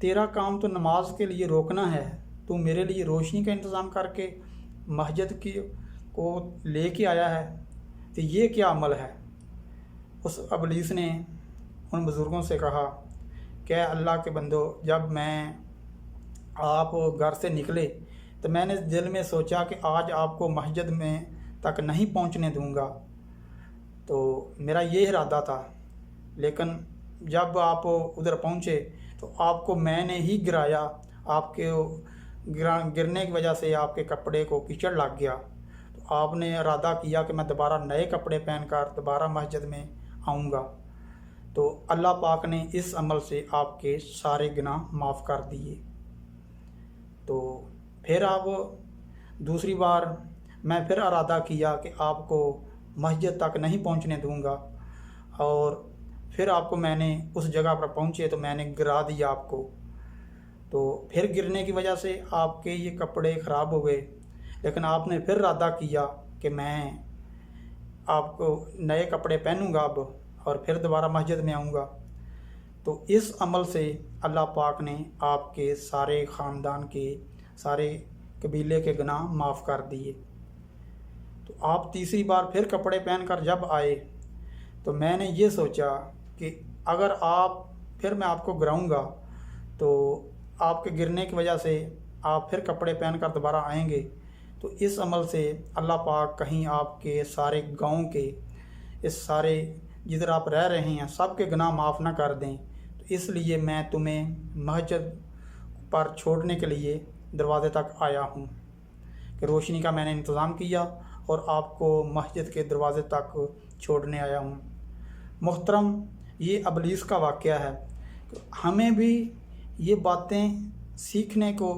تیرا کام تو نماز کے لیے روکنا ہے، تو میرے لیے روشنی کا انتظام کر کے مسجد کو لے کے آیا ہے، تو یہ کیا عمل ہے؟ اس ابلیس نے ان بزرگوں سے کہا کہ اللہ کے بندو، جب میں آپ گھر سے نکلے تو میں نے دل میں سوچا کہ آج آپ کو مسجد میں تک نہیں پہنچنے دوں گا، تو میرا یہ ارادہ تھا، لیکن جب آپ ادھر پہنچے تو آپ کو میں نے ہی گرایا، آپ کے گرنے کی وجہ سے آپ کے کپڑے کو کیچڑ لگ گیا، تو آپ نے ارادہ کیا کہ میں دوبارہ نئے کپڑے پہن کر دوبارہ مسجد میں آؤں گا، تو اللہ پاک نے اس عمل سے آپ کے سارے گناہ معاف کر دیے۔ تو پھر آپ دوسری بار میں پھر ارادہ کیا کہ آپ کو مسجد تک نہیں پہنچنے دوں گا، اور پھر آپ کو میں نے اس جگہ پر پہنچے تو میں نے گرا دیا آپ کو، تو پھر گرنے کی وجہ سے آپ کے یہ کپڑے خراب ہو گئے، لیکن آپ نے پھر ارادہ کیا کہ میں آپ کو نئے کپڑے پہنوں گا اب، اور پھر دوبارہ مسجد میں آؤں گا، تو اس عمل سے اللہ پاک نے آپ کے سارے خاندان کے سارے قبیلے کے گناہ معاف کر دیے۔ تو آپ تیسری بار پھر کپڑے پہن کر جب آئے تو میں نے یہ سوچا کہ اگر پھر میں آپ کو گراؤں گا تو آپ کے گرنے کی وجہ سے آپ پھر کپڑے پہن کر دوبارہ آئیں گے، تو اس عمل سے اللہ پاک کہیں آپ کے سارے گاؤں کے اس سارے جدھر آپ رہ رہے ہیں سب کے گناہ معاف نہ کر دیں، تو اس لیے میں تمہیں مسجد پر چھوڑنے کے لیے دروازے تک آیا ہوں، کہ روشنی کا میں نے انتظام کیا اور آپ کو مسجد کے دروازے تک چھوڑنے آیا ہوں۔ محترم، یہ ابلیس کا واقعہ ہے، ہمیں بھی یہ باتیں سیکھنے کو،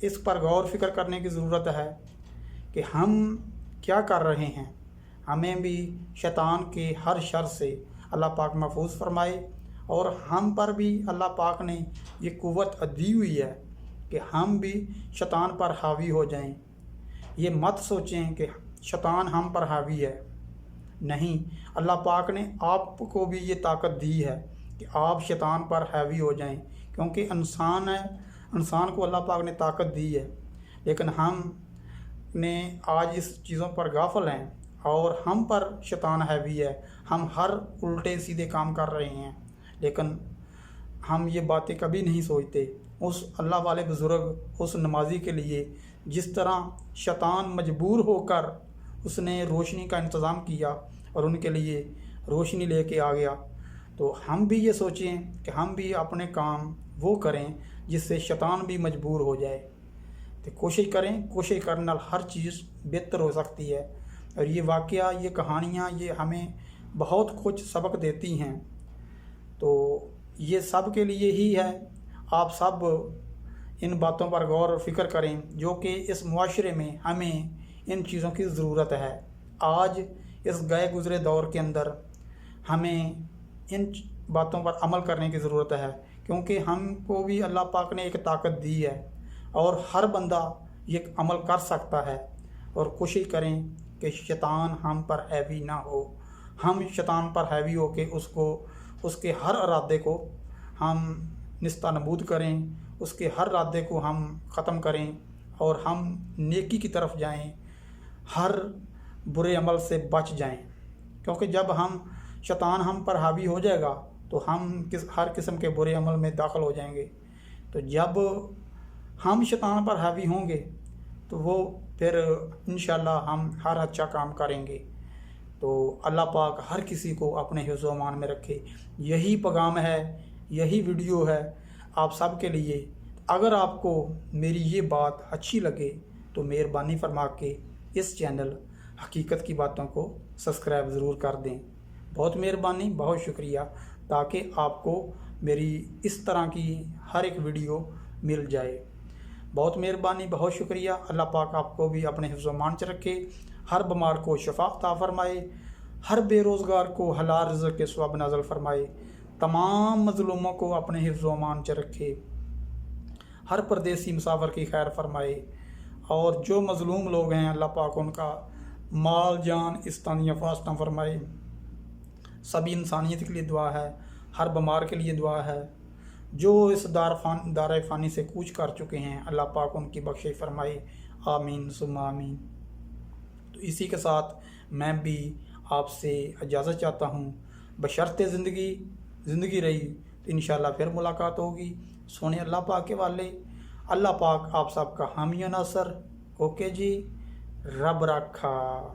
اس پر غور فکر کرنے کی ضرورت ہے کہ ہم کیا کر رہے ہیں۔ ہمیں بھی شیطان کے ہر شر سے اللہ پاک محفوظ فرمائے، اور ہم پر بھی اللہ پاک نے یہ قوت دی ہوئی ہے کہ ہم بھی شیطان پر حاوی ہو جائیں۔ یہ مت سوچیں کہ شیطان ہم پر حاوی ہے، نہیں، اللہ پاک نے آپ کو بھی یہ طاقت دی ہے کہ آپ شیطان پر حاوی ہو جائیں، کیونکہ انسان ہے، انسان کو اللہ پاک نے طاقت دی ہے، لیکن ہم نے آج اس چیزوں پر غافل ہیں اور ہم پر شیطان حاوی ہے، ہم ہر الٹے سیدھے کام کر رہے ہیں، لیکن ہم یہ باتیں کبھی نہیں سوچتے۔ اس اللہ والے بزرگ، اس نمازی کے لیے جس طرح شیطان مجبور ہو کر اس نے روشنی کا انتظام کیا اور ان کے لیے روشنی لے کے آ گیا، تو ہم بھی یہ سوچیں کہ ہم بھی اپنے کام وہ کریں جس سے شیطان بھی مجبور ہو جائے، تو کوشش کریں، کوشش کرنے ہر چیز بہتر ہو سکتی ہے۔ اور یہ واقعہ، یہ کہانیاں، یہ ہمیں بہت کچھ سبق دیتی ہیں، تو یہ سب کے لیے ہی ہے۔ آپ سب ان باتوں پر غور و فکر کریں جو کہ اس معاشرے میں ہمیں ان چیزوں کی ضرورت ہے۔ آج اس گئے گزرے دور کے اندر ہمیں ان باتوں پر عمل کرنے کی ضرورت ہے، کیونکہ ہم کو بھی اللہ پاک نے ایک طاقت دی ہے اور ہر بندہ یہ عمل کر سکتا ہے، اور کوشش کریں کہ شیطان ہم پر حاوی نہ ہو، ہم شیطان پر حاوی ہو کے اس کے ہر ارادے کو ہم نستہ نبود کریں، اس کے ہر ارادے کو ہم ختم کریں اور ہم نیکی کی طرف جائیں، ہر برے عمل سے بچ جائیں، کیونکہ جب شیطان ہم پر حاوی ہو جائے گا تو ہم ہر قسم کے برے عمل میں داخل ہو جائیں گے، تو جب ہم شیطان پر حاوی ہوں گے تو وہ پھر انشاءاللہ ہم ہر اچھا کام کریں گے۔ تو اللہ پاک ہر کسی کو اپنے حفظ و امان میں رکھے۔ یہی پیغام ہے، یہی ویڈیو ہے آپ سب کے لیے۔ اگر آپ کو میری یہ بات اچھی لگے تو مہربانی فرما کے اس چینل حقیقت کی باتوں کو سبسکرائب ضرور کر دیں۔ بہت مہربانی، بہت شکریہ، تاکہ آپ کو میری اس طرح کی ہر ایک ویڈیو مل جائے۔ بہت مہربانی، بہت شکریہ۔ اللہ پاک آپ کو بھی اپنے حفظ و امان سے رکھے، ہر بیمار کو شفا عطا فرمائے، ہر بے روزگار کو حلال رزق کے ثواب نازل فرمائے، تمام مظلوموں کو اپنے حفظ و امان سے رکھے، ہر پردیسی مسافر کی خیر فرمائے، اور جو مظلوم لوگ ہیں اللہ پاک ان کا مال جان استانیہ فاستہ فرمائے۔ سبھی انسانیت کے لیے دعا ہے، ہر بیمار کے لیے دعا ہے، جو اس دار فانی سے کوچ کر چکے ہیں، اللہ پاک ان کی بخشش فرمائے، آمین ثم آمین۔ تو اسی کے ساتھ میں بھی آپ سے اجازت چاہتا ہوں، بشرط زندگی رہی تو انشاءاللہ پھر ملاقات ہوگی۔ سونے اللہ پاک کے والے، اللہ پاک آپ سب کا حامی و ناصر۔ اوکے جی، رب رکھا۔